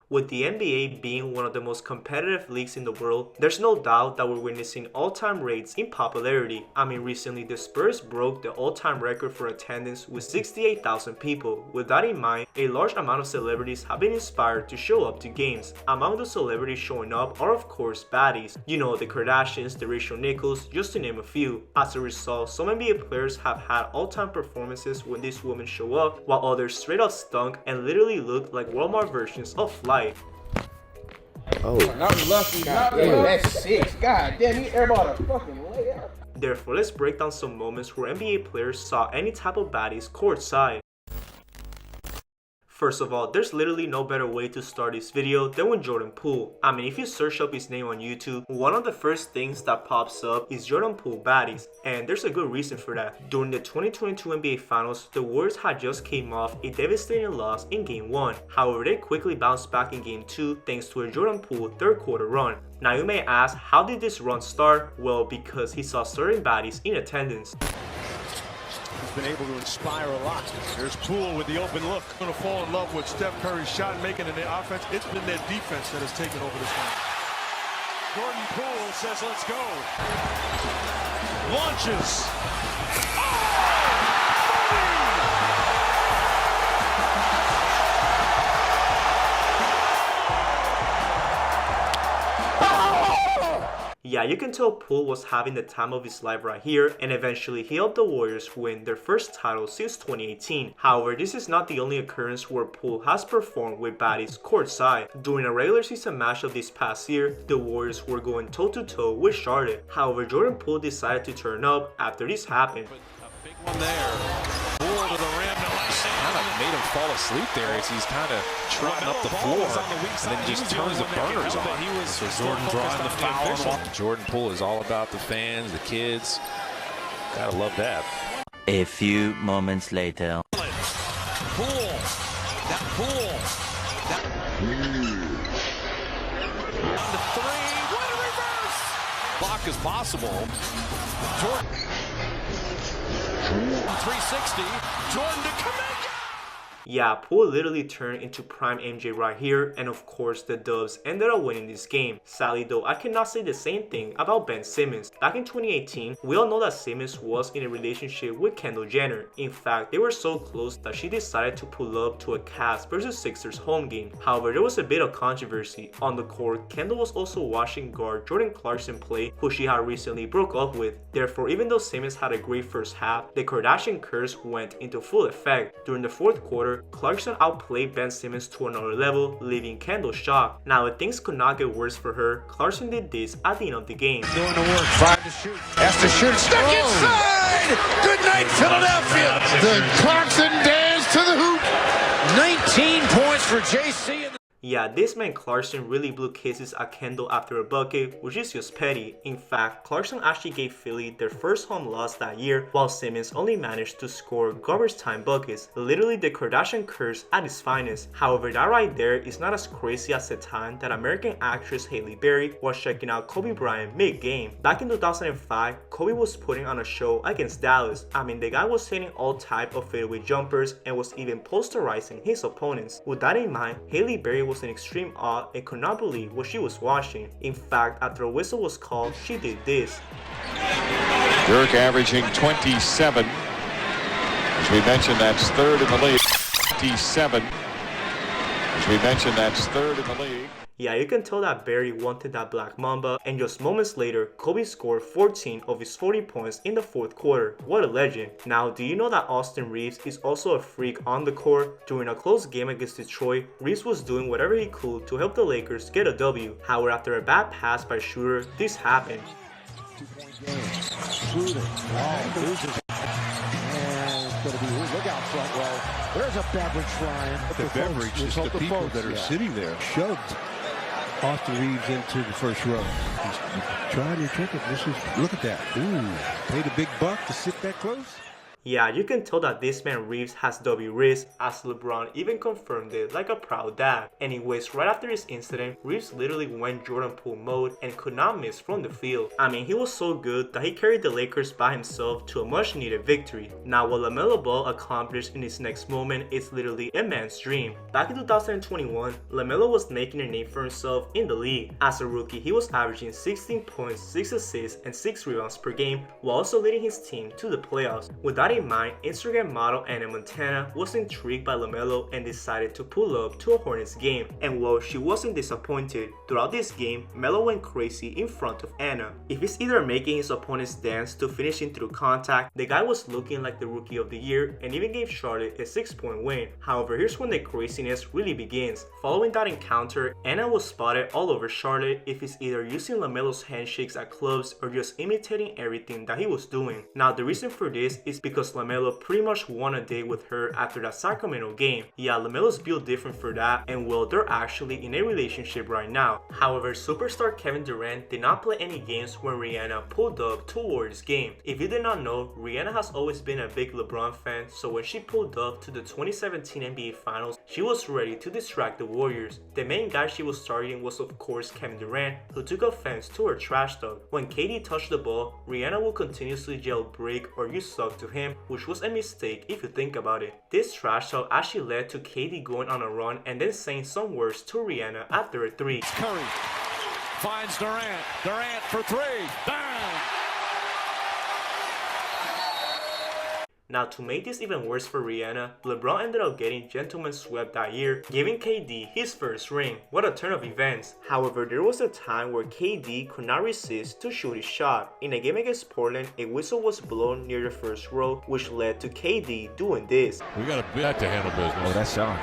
With the NBA being one of the most competitive leagues in the world, there's no doubt that we're witnessing all-time rates in popularity. Recently the Spurs broke the all-time record for attendance with 68,000 people. With that in mind, a large amount of celebrities have been inspired to show up to games. Among the celebrities showing up are of course baddies. You know, the Kardashians, the Rachel Nichols, just to name a few. As a result, some NBA players have had all-time performances when these women show up, while others straight up stunk and literally looked like Walmart versions of Flight. Oh, not lucky. That's 6. God damn, he airballed a fucking layup. Therefore, let's break down some moments where NBA players saw any type of baddies courtside. First of all, there's literally no better way to start this video than with Jordan Poole. If you search up his name on YouTube, one of the first things that pops up is Jordan Poole baddies, and there's a good reason for that. During the 2022 NBA Finals, the Warriors had just came off a devastating loss in Game 1. However, they quickly bounced back in Game 2 thanks to a Jordan Poole third quarter run. Now you may ask, how did this run start? Well, because he saw certain baddies in attendance. Been able to inspire a lot. There's Poole with the open look. Going to fall in love with Steph Curry's shot making in the offense. It's been their defense that has taken over this one. Jordan Poole says, let's go. Launches. Yeah, you can tell Poole was having the time of his life right here, and eventually he helped the Warriors win their first title since 2018. However, this is not the only occurrence where Poole has performed with baddies courtside. During a regular season matchup this past year, the Warriors were going toe-to-toe with Charlotte. However, Jordan Poole decided to turn up after this happened. A big one there. Poole to the rim. Kind of made him fall asleep there as he's kind of trotting up the floor, and then just turns the burners on. So Jordan drawing the foul. Jordan Poole is all about the fans, the kids. Gotta love that. A few moments later. Poole. That Poole. That on the three. What a reverse! Block is possible. Jordan. 360. Jordan to Kaminga. Yeah, Poole literally turned into prime MJ right here, and of course the Dubs ended up winning this game. Sadly though, I cannot say the same thing about Ben Simmons. Back in 2018, we all know that Simmons was in a relationship with Kendall Jenner. In fact, they were so close that she decided to pull up to a Cavs vs Sixers home game. However, there was a bit of controversy. On the court, Kendall was also watching guard Jordan Clarkson play, who she had recently broke up with. Therefore, even though Simmons had a great first half, the Kardashian curse went into full effect. During the fourth quarter, Clarkson outplayed Ben Simmons to another level, leaving Kendall shocked. Now, if things could not get worse for her, Clarkson did this at the end of the game. Doing the work. 5 to shoot. Has to shoot. Stuck inside! Good night, Philadelphia! The Clarkson dance to the hoop. 19 points for JC. Yeah, this man Clarkson really blew kisses at Kendall after a bucket, which is just petty. In fact, Clarkson actually gave Philly their first home loss that year, while Simmons only managed to score garbage time buckets. Literally the Kardashian curse at its finest. However, that right there is not as crazy as the time that American actress Halle Berry was checking out Kobe Bryant mid-game. Back in 2005, Kobe was putting on a show against Dallas. The guy was hitting all type of fadeaway jumpers and was even posterizing his opponents. With that in mind, Halle Berry was in extreme awe and could not believe what she was watching. In fact, after a whistle was called, she did this. Dirk averaging 27. As we mentioned, that's third in the league. 27. As we mentioned, that's third in the league. Yeah, you can tell that Barry wanted that Black Mamba, and just moments later, Kobe scored 14 of his 40 points in the fourth quarter. What a legend. Now, do you know that Austin Reeves is also a freak on the court? During a close game against Detroit, Reeves was doing whatever he could to help the Lakers get a W. However, after a bad pass by Shooter, this happened. 2-point game. Shooter. Loses. And it's going to be look out front. Well, there's a beverage flying. The beverage is the people that are sitting there. Shoved Austin Reeves into the first row. He's trying to trick it. Look at that. Ooh, paid a big buck to sit that close. Yeah, you can tell that this man Reeves has W wrist, as LeBron even confirmed it like a proud dad. Anyways, right after this incident, Reeves literally went Jordan Poole mode and could not miss from the field. I mean, he was so good that he carried the Lakers by himself to a much needed victory. Now, what LaMelo Ball accomplished in his next moment is literally a man's dream. Back in 2021, LaMelo was making a name for himself in the league. As a rookie, he was averaging 16 points, 6 assists, and 6 rebounds per game, while also leading his team to the playoffs. With that in mind, Instagram model Anna Montana was intrigued by LaMelo and decided to pull up to a Hornets game. And well, she wasn't disappointed. Throughout this game, Melo went crazy in front of Anna. If he's either making his opponents dance to finishing through contact, the guy was looking like the rookie of the year and even gave Charlotte a 6-point win. However, here's when the craziness really begins. Following that encounter, Anna was spotted all over Charlotte if he's either using LaMelo's handshakes at clubs or just imitating everything that he was doing. Now, the reason for this is because LaMelo pretty much won a date with her after that Sacramento game. Yeah, LaMelo's built different for that, and well, they're actually in a relationship right now. However, superstar Kevin Durant did not play any games when Rihanna pulled up to a Warriors game. If you did not know, Rihanna has always been a big LeBron fan, so when she pulled up to the 2017 NBA Finals, she was ready to distract the Warriors. The main guy she was targeting was of course Kevin Durant, who took offense to her trash talk. When KD touched the ball, Rihanna will continuously yell "break" or "you suck" to him, which was a mistake if you think about it. This trash talk actually led to KD going on a run and then saying some words to Rihanna after a three. Curry finds Durant. Durant for three. Bang! Now, to make this even worse for Rihanna, LeBron ended up getting gentleman swept that year, giving KD his first ring. What a turn of events. However, there was a time where KD could not resist to shoot his shot. In a game against Portland, a whistle was blown near the first row, which led to KD doing this. We got a bit to handle business. Oh, that's Sean.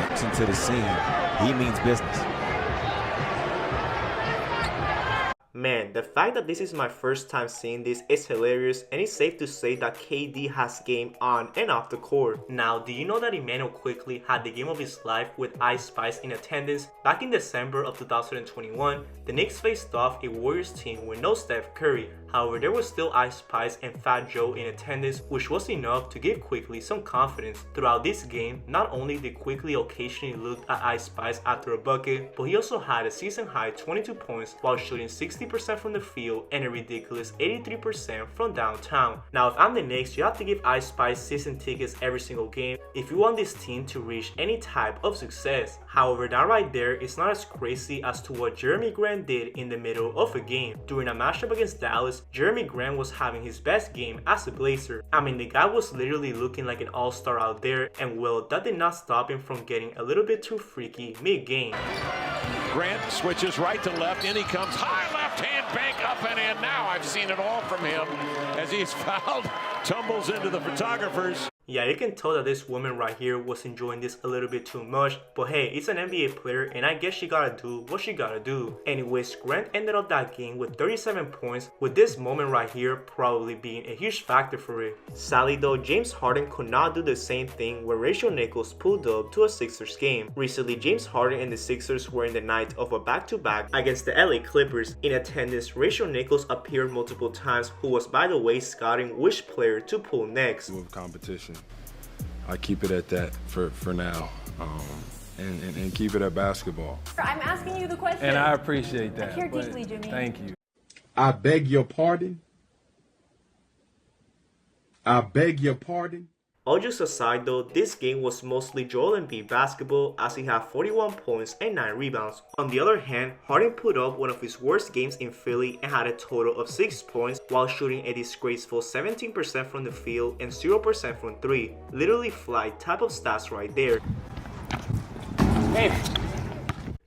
Action to the scene. He means business. Man, the fact that this is my first time seeing this is hilarious, and it's safe to say that KD has game on and off the court. Now, do you know that Emmanuel quickly had the game of his life with Ice Spice in attendance? Back in December of 2021, the Knicks faced off a Warriors team with no Steph Curry. However, there was still Ice Spice and Fat Joe in attendance, which was enough to give Quickly some confidence. Throughout this game, not only did Quickly occasionally look at Ice Spice after a bucket, but he also had a season-high 22 points while shooting 60% from the field and a ridiculous 83% from downtown. Now, if I'm the Knicks, you have to give Ice Spice season tickets every single game if you want this team to reach any type of success. However, that right there is not as crazy as to what Jeremy Grant did in the middle of a game. During a matchup against Dallas, Jeremy Grant was having his best game as a Blazer. I mean, the guy was literally looking like an all-star out there, and well, that did not stop him from getting a little bit too freaky mid-game. Grant switches right to left, in he comes, high left hand bank up and in. Now I've seen it all from him as he's fouled, tumbles into the photographers. Yeah, you can tell that this woman right here was enjoying this a little bit too much, but hey, it's an NBA player and I guess she gotta do what she gotta do. Anyways, Grant ended up that game with 37 points, with this moment right here probably being a huge factor for it. Sadly though, James Harden could not do the same thing when Rachel Nichols pulled up to a Sixers game. Recently, James Harden and the Sixers were in the night of a back-to-back against the LA Clippers. In attendance, Rachel Nichols appeared multiple times, who was by the way scouting which player to pull next. With competition, I keep it at that for now, and keep it at basketball. I'm asking you the question. And I appreciate that. I care deeply, Jimmy. Thank you. I beg your pardon. I beg your pardon. All jokes aside though, this game was mostly Joel Embiid basketball as he had 41 points and 9 rebounds. On the other hand, Harden put up one of his worst games in Philly and had a total of 6 points while shooting a disgraceful 17% from the field and 0% from 3. Literally flight type of stats right there. Hey.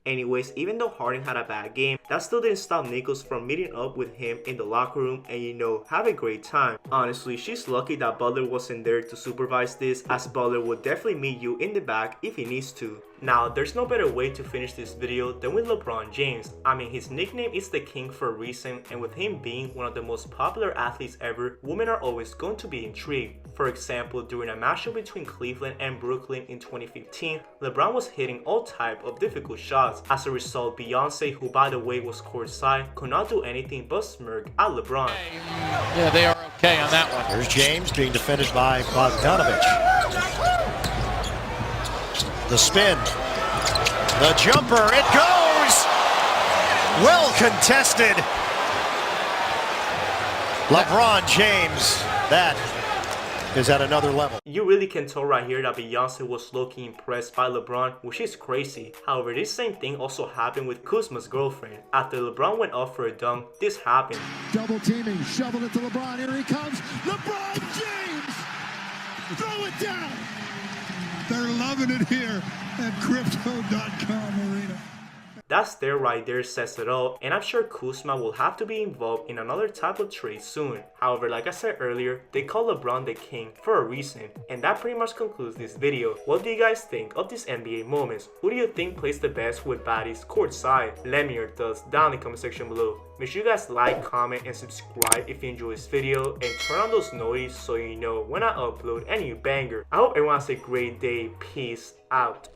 Anyways, even though Harden had a bad game, that still didn't stop Nichols from meeting up with him in the locker room and have a great time. Honestly, she's lucky that Butler wasn't there to supervise this, as Butler would definitely meet you in the back if he needs to. Now, there's no better way to finish this video than with LeBron James. I mean, his nickname is the King for a reason, and with him being one of the most popular athletes ever, women are always going to be intrigued. For example, during a matchup between Cleveland and Brooklyn in 2015, LeBron was hitting all type of difficult shots. As a result, Beyonce, who by the way was courtside, could not do anything but smirk at LeBron. Yeah, they are Okay, on that one. There's James being defended by Bogdanovich. The spin. The jumper. It goes! Well contested. LeBron James. That is at another level. You really can tell right here that Beyonce was low-key impressed by LeBron, which is crazy. However, this same thing also happened with Kuzma's girlfriend. After LeBron went off for a dunk, this happened. Double teaming, shoveled it to LeBron. Here he comes. LeBron James! Throw it down! They're loving it here at Crypto.com Arena. That stare right there says it all, and I'm sure Kuzma will have to be involved in another type of trade soon. However, like I said earlier, they call LeBron the king for a reason. And that pretty much concludes this video. What do you guys think of these NBA moments? Who do you think plays the best with Baddies Courtside? Let me your thoughts down in the comment section below. Make sure you guys like, comment, and subscribe if you enjoyed this video, and turn on those notifications so you know when I upload a new banger. I hope everyone has a great day. Peace out.